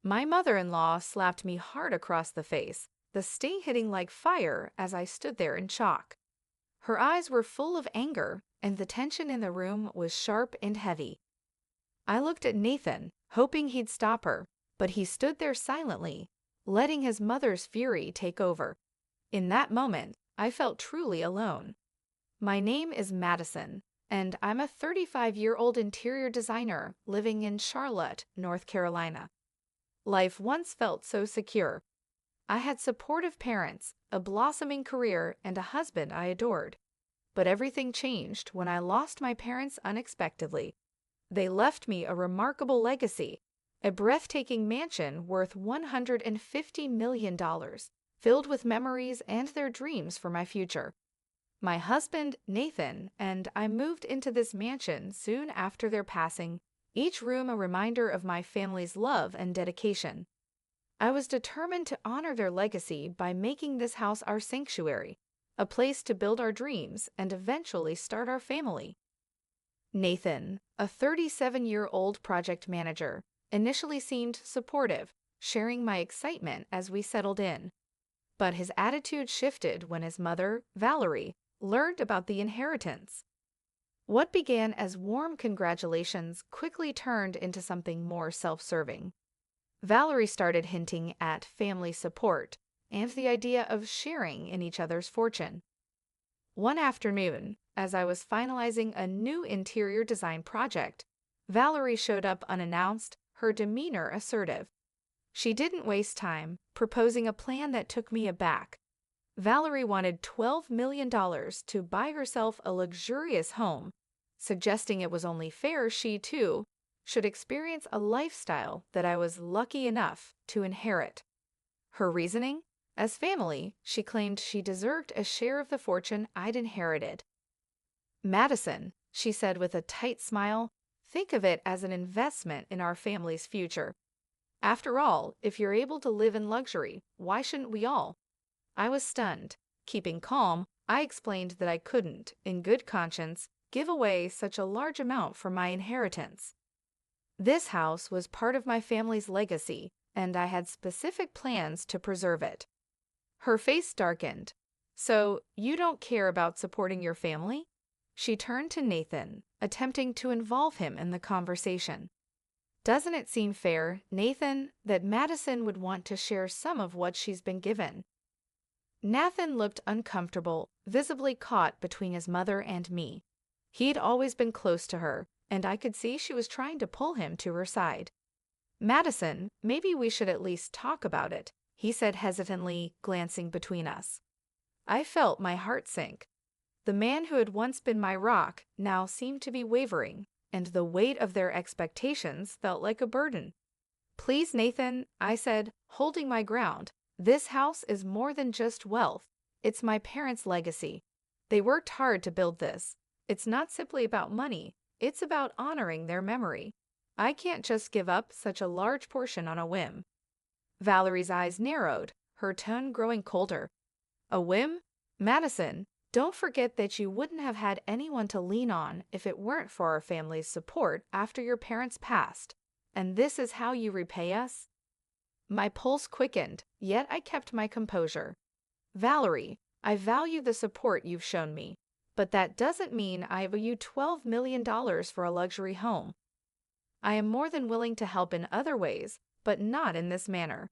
My mother-in-law slapped me hard across the face, the sting hitting like fire as I stood there in shock. Her eyes were full of anger, and the tension in the room was sharp and heavy. I looked at Nathan, hoping he'd stop her, but he stood there silently, letting his mother's fury take over. In that moment, I felt truly alone. My name is Madison, and I'm a 35-year-old interior designer living in Charlotte, North Carolina. Life once felt so secure. I had supportive parents, a blossoming career, and a husband I adored. But everything changed when I lost my parents unexpectedly. They left me a remarkable legacy, a breathtaking mansion worth $150 million, filled with memories and their dreams for my future. My husband, Nathan, and I moved into this mansion soon after their passing, each room a reminder of my family's love and dedication. I was determined to honor their legacy by making this house our sanctuary, a place to build our dreams and eventually start our family. Nathan, a 37-year-old project manager, initially seemed supportive, sharing my excitement as we settled in. But his attitude shifted when his mother, Valerie, learned about the inheritance. What began as warm congratulations quickly turned into something more self-serving. Valerie started hinting at family support and the idea of sharing in each other's fortune. One afternoon, as I was finalizing a new interior design project, Valerie showed up unannounced, her demeanor assertive. She didn't waste time, proposing a plan that took me aback. Valerie wanted $12 million to buy herself a luxurious home, suggesting it was only fair she, too, should experience a lifestyle that I was lucky enough to inherit. Her reasoning? As family, she claimed she deserved a share of the fortune I'd inherited. Madison, she said with a tight smile, think of it as an investment in our family's future. After all, if you're able to live in luxury, why shouldn't we all? I was stunned. Keeping calm, I explained that I couldn't, in good conscience, give away such a large amount for my inheritance. This house was part of my family's legacy, and I had specific plans to preserve it. Her face darkened. So, you don't care about supporting your family? She turned to Nathan, attempting to involve him in the conversation. Doesn't it seem fair, Nathan, that Madison would want to share some of what she's been given? Nathan looked uncomfortable, visibly caught between his mother and me. He'd always been close to her, and I could see she was trying to pull him to her side. Madison, maybe we should at least talk about it, he said hesitantly, glancing between us. I felt my heart sink. The man who had once been my rock now seemed to be wavering, and the weight of their expectations felt like a burden. Please, Nathan, I said, holding my ground. This house is more than just wealth. It's my parents' legacy. They worked hard to build this. It's not simply about money. It's about honoring their memory. I can't just give up such a large portion on a whim. Valerie's eyes narrowed, her tone growing colder. A whim? Madison, don't forget that you wouldn't have had anyone to lean on if it weren't for our family's support after your parents passed. And this is how you repay us? My pulse quickened, yet I kept my composure. Valerie, I value the support you've shown me, but that doesn't mean I owe you $12 million for a luxury home. I am more than willing to help in other ways, but not in this manner.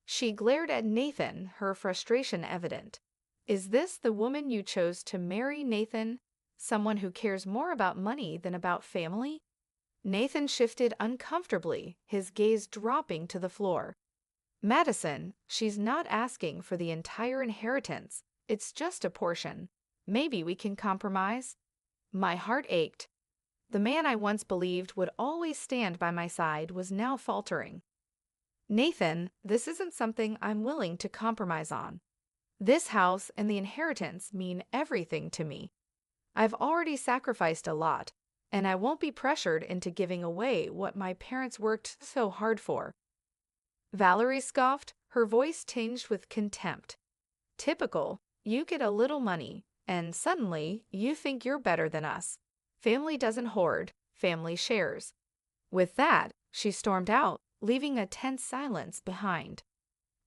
She glared at Nathan, her frustration evident. Is this the woman you chose to marry, Nathan? Someone who cares more about money than about family? Nathan shifted uncomfortably, his gaze dropping to the floor. Madison, she's not asking for the entire inheritance. It's just a portion. Maybe we can compromise? My heart ached. The man I once believed would always stand by my side was now faltering. Nathan, this isn't something I'm willing to compromise on. This house and the inheritance mean everything to me. I've already sacrificed a lot, and I won't be pressured into giving away what my parents worked so hard for. Valerie scoffed, her voice tinged with contempt. Typical, you get a little money, and suddenly you think you're better than us. Family doesn't hoard, family shares. With that, she stormed out, leaving a tense silence behind.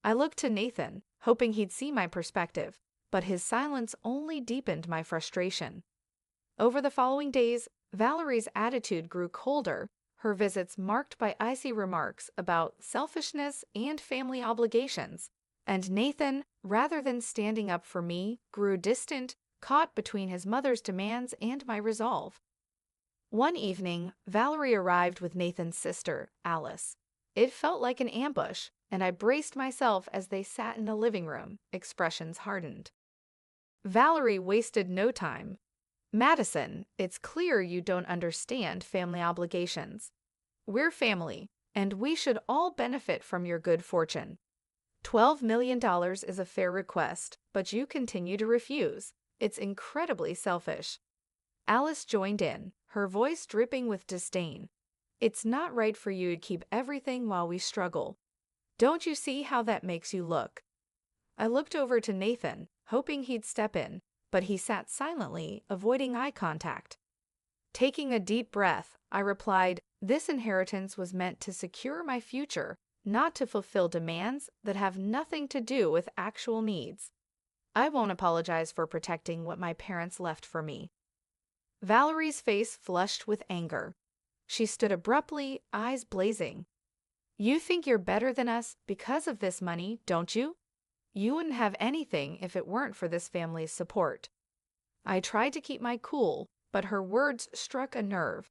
I looked to Nathan, hoping he'd see my perspective, but his silence only deepened my frustration. Over the following days, Valerie's attitude grew colder, her visits marked by icy remarks about selfishness and family obligations, and Nathan, rather than standing up for me, grew distant, caught between his mother's demands and my resolve. One evening, Valerie arrived with Nathan's sister, Alice. It felt like an ambush, and I braced myself as they sat in the living room, expressions hardened. Valerie wasted no time. "Madison, it's clear you don't understand family obligations. We're family, and we should all benefit from your good fortune. $12 million is a fair request, but you continue to refuse. It's incredibly selfish." Alice joined in, her voice dripping with disdain. "It's not right for you to keep everything while we struggle. Don't you see how that makes you look?" I looked over to Nathan, hoping he'd step in, but he sat silently, avoiding eye contact. Taking a deep breath, I replied, "This inheritance was meant to secure my future, not to fulfill demands that have nothing to do with actual needs. I won't apologize for protecting what my parents left for me." Valerie's face flushed with anger. She stood abruptly, eyes blazing. "You think you're better than us because of this money, don't you? You wouldn't have anything if it weren't for this family's support." I tried to keep my cool, but her words struck a nerve.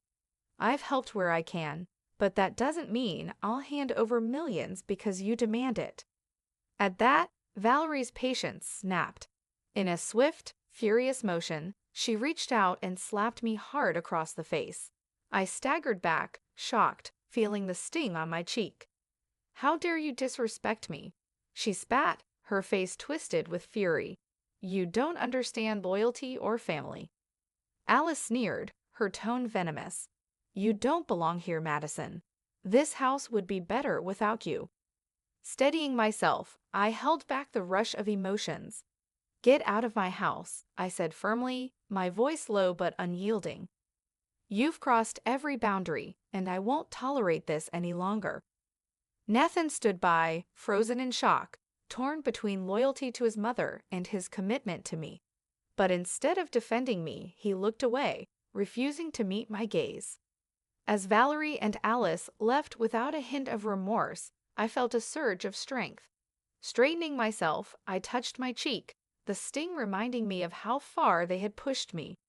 "I've helped where I can, but that doesn't mean I'll hand over millions because you demand it." At that, Valerie's patience snapped. In a swift, furious motion, she reached out and slapped me hard across the face. I staggered back, shocked, feeling the sting on my cheek. "How dare you disrespect me?" She spat, her face twisted with fury. "You don't understand loyalty or family." Alice sneered, her tone venomous. "You don't belong here, Madison. This house would be better without you." Steadying myself, I held back the rush of emotions. "Get out of my house," I said firmly, my voice low but unyielding. "You've crossed every boundary, and I won't tolerate this any longer." Nathan stood by, frozen in shock, torn between loyalty to his mother and his commitment to me. But instead of defending me, he looked away, refusing to meet my gaze. As Valerie and Alice left without a hint of remorse, I felt a surge of strength. Straightening myself, I touched my cheek, the sting reminding me of how far they had pushed me.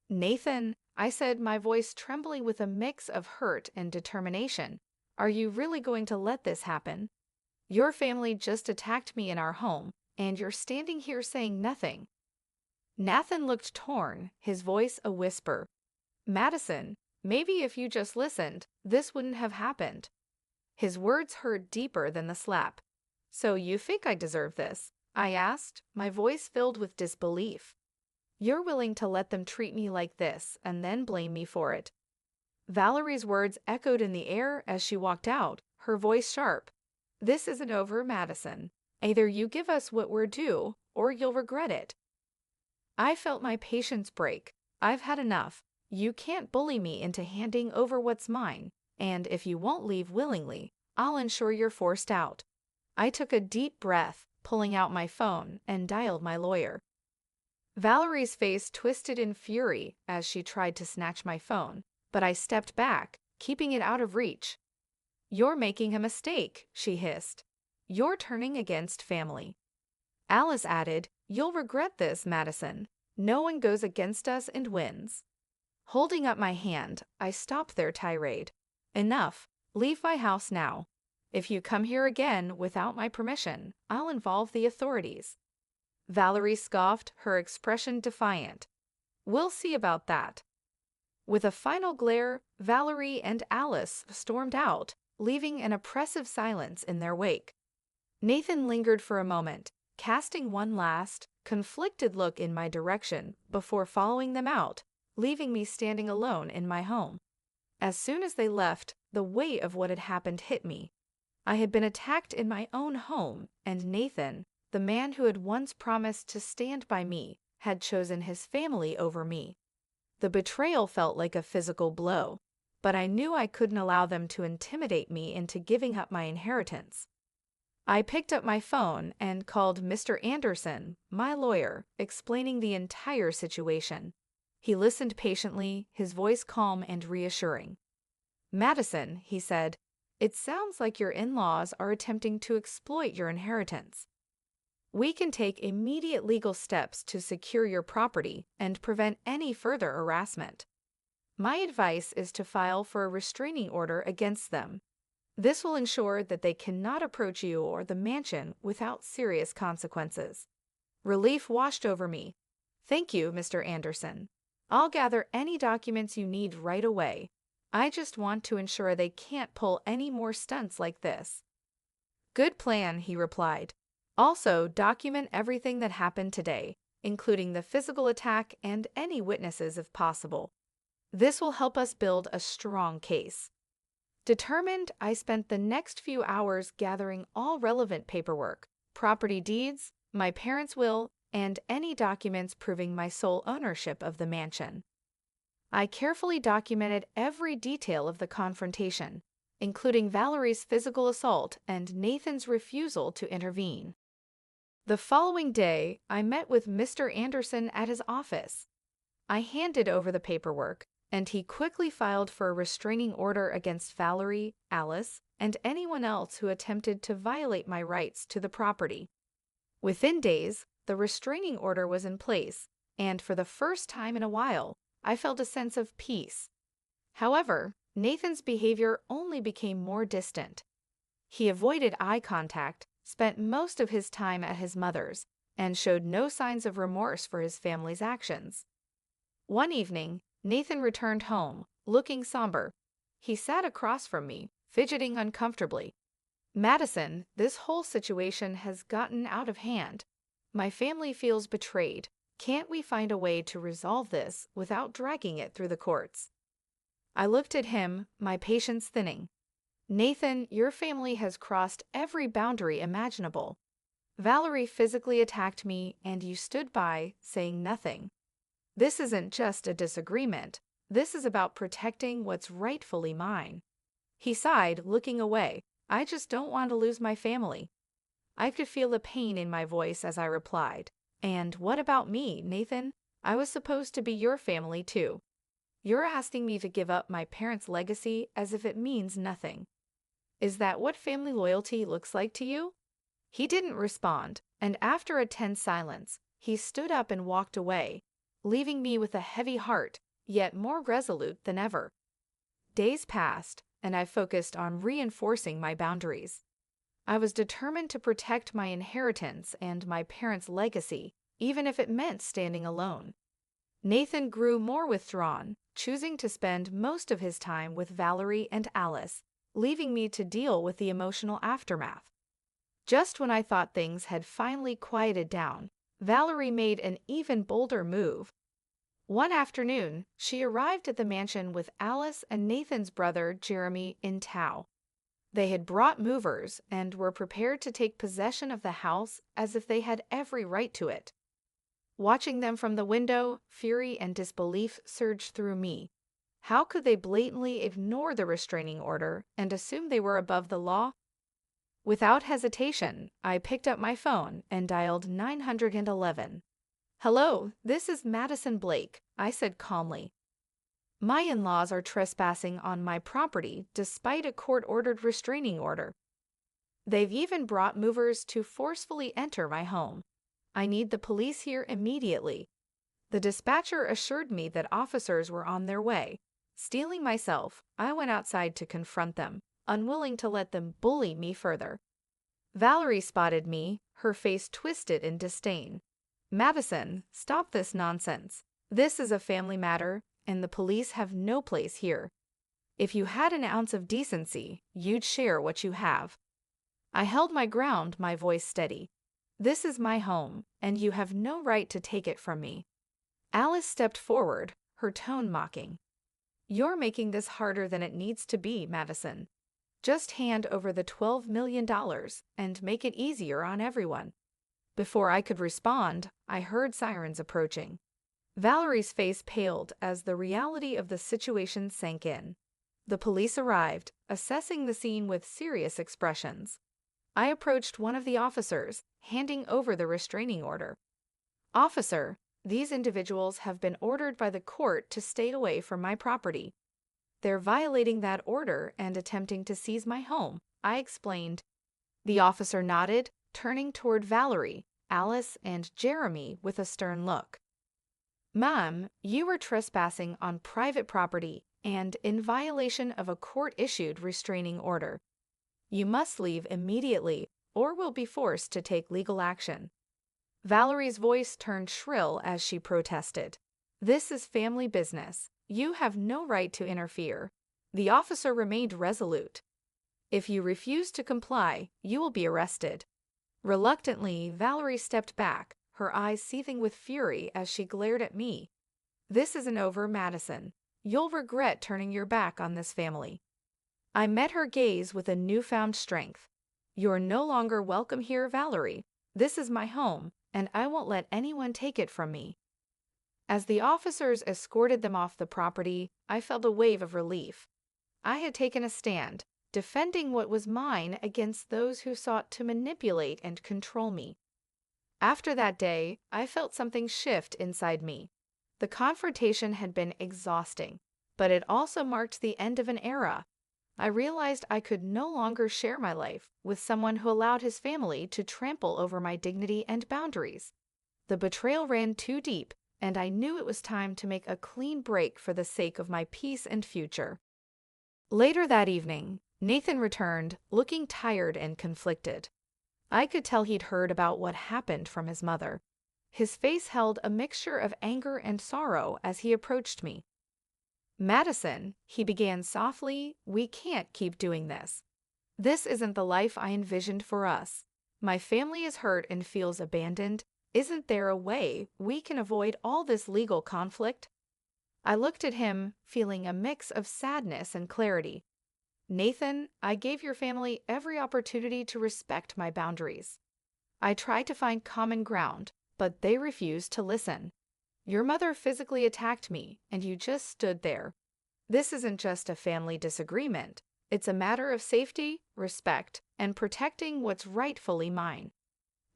"Nathan," I said, my voice trembling with a mix of hurt and determination, "are you really going to let this happen? Your family just attacked me in our home, and you're standing here saying nothing." Nathan looked torn, his voice a whisper. "Madison, maybe if you just listened, this wouldn't have happened." His words hurt deeper than the slap. "So you think I deserve this?" I asked, my voice filled with disbelief. "You're willing to let them treat me like this and then blame me for it." Valerie's words echoed in the air as she walked out, her voice sharp. "This isn't over, Madison. Either you give us what we're due, or you'll regret it." I felt my patience break. "I've had enough. You can't bully me into handing over what's mine, and if you won't leave willingly, I'll ensure you're forced out." I took a deep breath, pulling out my phone, and dialed my lawyer. Valerie's face twisted in fury as she tried to snatch my phone, but I stepped back, keeping it out of reach. "You're making a mistake," she hissed. "You're turning against family." Alice added, "You'll regret this, Madison. No one goes against us and wins." Holding up my hand, I stopped their tirade. "Enough. Leave my house now. If you come here again without my permission, I'll involve the authorities." Valerie scoffed, her expression defiant. "We'll see about that." With a final glare, Valerie and Alice stormed out, leaving an oppressive silence in their wake. Nathan lingered for a moment, casting one last, conflicted look in my direction before following them out, leaving me standing alone in my home. As soon as they left, the weight of what had happened hit me. I had been attacked in my own home, and Nathan, the man who had once promised to stand by me, had chosen his family over me. The betrayal felt like a physical blow, but I knew I couldn't allow them to intimidate me into giving up my inheritance. I picked up my phone and called Mr. Anderson, my lawyer, explaining the entire situation. He listened patiently, his voice calm and reassuring. "Madison," he said, "it sounds like your in-laws are attempting to exploit your inheritance. We can take immediate legal steps to secure your property and prevent any further harassment. My advice is to file for a restraining order against them. This will ensure that they cannot approach you or the mansion without serious consequences." Relief washed over me. "Thank you, Mr. Anderson. I'll gather any documents you need right away. I just want to ensure they can't pull any more stunts like this." "Good plan," he replied. "Also, document everything that happened today, including the physical attack and any witnesses if possible. This will help us build a strong case." Determined, I spent the next few hours gathering all relevant paperwork, property deeds, my parents' will, and any documents proving my sole ownership of the mansion. I carefully documented every detail of the confrontation, including Valerie's physical assault and Nathan's refusal to intervene. The following day, I met with Mr. Anderson at his office. I handed over the paperwork, and he quickly filed for a restraining order against Valerie, Alice, and anyone else who attempted to violate my rights to the property. Within days, the restraining order was in place, and for the first time in a while, I felt a sense of peace. However, Nathan's behavior only became more distant. He avoided eye contact, spent most of his time at his mother's, and showed no signs of remorse for his family's actions. One evening, Nathan returned home, looking somber. He sat across from me, fidgeting uncomfortably. "Madison, this whole situation has gotten out of hand. My family feels betrayed. Can't we find a way to resolve this without dragging it through the courts?" I looked at him, my patience thinning. "Nathan, your family has crossed every boundary imaginable. Valerie physically attacked me, and you stood by, saying nothing. This isn't just a disagreement. This is about protecting what's rightfully mine." He sighed, looking away. "I just don't want to lose my family." I could feel the pain in my voice as I replied. "And what about me, Nathan? I was supposed to be your family too. You're asking me to give up my parents' legacy as if it means nothing. Is that what family loyalty looks like to you?" He didn't respond, and after a tense silence, he stood up and walked away, leaving me with a heavy heart, yet more resolute than ever. Days passed, and I focused on reinforcing my boundaries. I was determined to protect my inheritance and my parents' legacy, even if it meant standing alone. Nathan grew more withdrawn, choosing to spend most of his time with Valerie and Alice, leaving me to deal with the emotional aftermath. Just when I thought things had finally quieted down, Valerie made an even bolder move. One afternoon, she arrived at the mansion with Alice and Nathan's brother, Jeremy, in tow. They had brought movers and were prepared to take possession of the house as if they had every right to it. Watching them from the window, fury and disbelief surged through me. How could they blatantly ignore the restraining order and assume they were above the law? Without hesitation, I picked up my phone and dialed 911. "Hello, this is Madison Blake," I said calmly. "My in-laws are trespassing on my property despite a court-ordered restraining order. They've even brought movers to forcefully enter my home. I need the police here immediately." The dispatcher assured me that officers were on their way. Steeling myself, I went outside to confront them, unwilling to let them bully me further. Valerie spotted me, her face twisted in disdain. "Madison, stop this nonsense. This is a family matter, and the police have no place here. If you had an ounce of decency, you'd share what you have." I held my ground, my voice steady. "This is my home, and you have no right to take it from me." Alice stepped forward, her tone mocking. "You're making this harder than it needs to be, Madison. Just hand over the $12 million and make it easier on everyone." Before I could respond, I heard sirens approaching. Valerie's face paled as the reality of the situation sank in. The police arrived, assessing the scene with serious expressions. I approached one of the officers, handing over the restraining order. "Officer, these individuals have been ordered by the court to stay away from my property. They're violating that order and attempting to seize my home," I explained. The officer nodded, turning toward Valerie, Alice, and Jeremy with a stern look. "Ma'am, you are trespassing on private property and in violation of a court-issued restraining order. You must leave immediately or will be forced to take legal action." Valerie's voice turned shrill as she protested. "This is family business. You have no right to interfere." The officer remained resolute. "If you refuse to comply, you will be arrested." Reluctantly, Valerie stepped back, her eyes seething with fury as she glared at me. "This isn't over, Madison. You'll regret turning your back on this family." I met her gaze with a newfound strength. "You're no longer welcome here, Valerie. This is my home, and I won't let anyone take it from me." As the officers escorted them off the property, I felt a wave of relief. I had taken a stand, defending what was mine against those who sought to manipulate and control me. After that day, I felt something shift inside me. The confrontation had been exhausting, but it also marked the end of an era. I realized I could no longer share my life with someone who allowed his family to trample over my dignity and boundaries. The betrayal ran too deep, and I knew it was time to make a clean break for the sake of my peace and future. Later that evening, Nathan returned, looking tired and conflicted. I could tell he'd heard about what happened from his mother. His face held a mixture of anger and sorrow as he approached me. "Madison," he began softly, "we can't keep doing this. This isn't the life I envisioned for us. My family is hurt and feels abandoned. Isn't there a way we can avoid all this legal conflict?" I looked at him, feeling a mix of sadness and clarity. "Nathan, I gave your family every opportunity to respect my boundaries. I tried to find common ground, but they refused to listen. Your mother physically attacked me, and you just stood there. This isn't just a family disagreement. It's a matter of safety, respect, and protecting what's rightfully mine."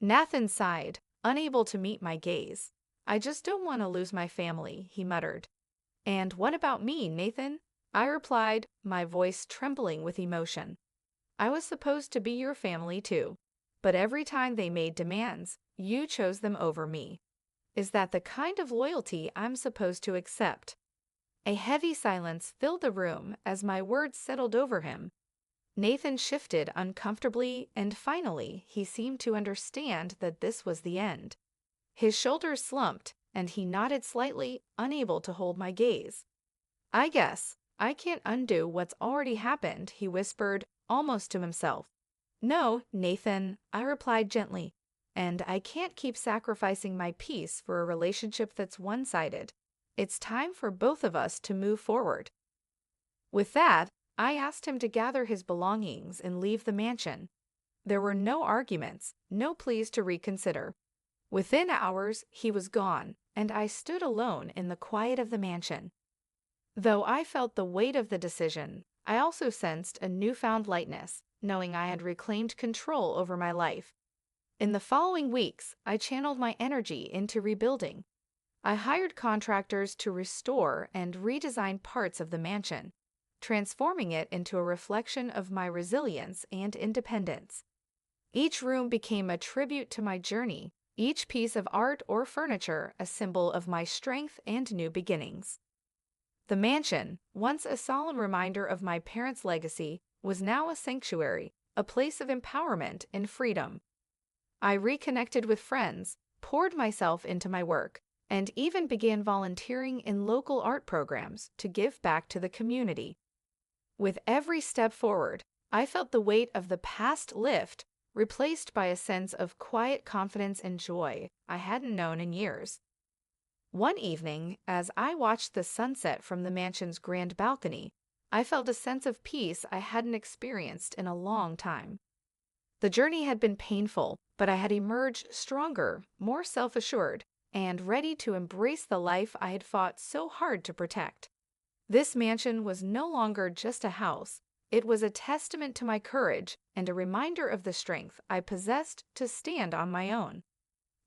Nathan sighed, unable to meet my gaze. "I just don't want to lose my family," he muttered. "And what about me, Nathan?" I replied, my voice trembling with emotion. "I was supposed to be your family too, but every time they made demands, you chose them over me. Is that the kind of loyalty I'm supposed to accept?" A heavy silence filled the room as my words settled over him. Nathan shifted uncomfortably, and finally he seemed to understand that this was the end. His shoulders slumped, and he nodded slightly, unable to hold my gaze. "I guess I can't undo what's already happened," he whispered, almost to himself. "No, Nathan," I replied gently, "and I can't keep sacrificing my peace for a relationship that's one-sided. It's time for both of us to move forward." With that, I asked him to gather his belongings and leave the mansion. There were no arguments, no pleas to reconsider. Within hours, he was gone, and I stood alone in the quiet of the mansion. Though I felt the weight of the decision, I also sensed a newfound lightness, knowing I had reclaimed control over my life. In the following weeks, I channeled my energy into rebuilding. I hired contractors to restore and redesign parts of the mansion, transforming it into a reflection of my resilience and independence. Each room became a tribute to my journey, each piece of art or furniture a symbol of my strength and new beginnings. The mansion, once a solemn reminder of my parents' legacy, was now a sanctuary, a place of empowerment and freedom. I reconnected with friends, poured myself into my work, and even began volunteering in local art programs to give back to the community. With every step forward, I felt the weight of the past lift, replaced by a sense of quiet confidence and joy I hadn't known in years. One evening, as I watched the sunset from the mansion's grand balcony, I felt a sense of peace I hadn't experienced in a long time. The journey had been painful, but I had emerged stronger, more self-assured, and ready to embrace the life I had fought so hard to protect. This mansion was no longer just a house. It was a testament to my courage and a reminder of the strength I possessed to stand on my own.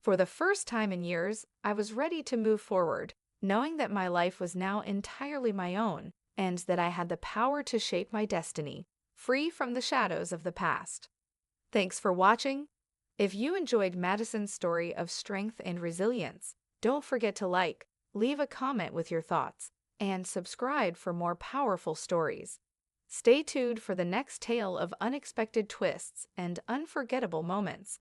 For the first time in years, I was ready to move forward, knowing that my life was now entirely my own and that I had the power to shape my destiny, free from the shadows of the past. Thanks for watching. If you enjoyed Madison's story of strength and resilience, don't forget to like, leave a comment with your thoughts, and subscribe for more powerful stories. Stay tuned for the next tale of unexpected twists and unforgettable moments.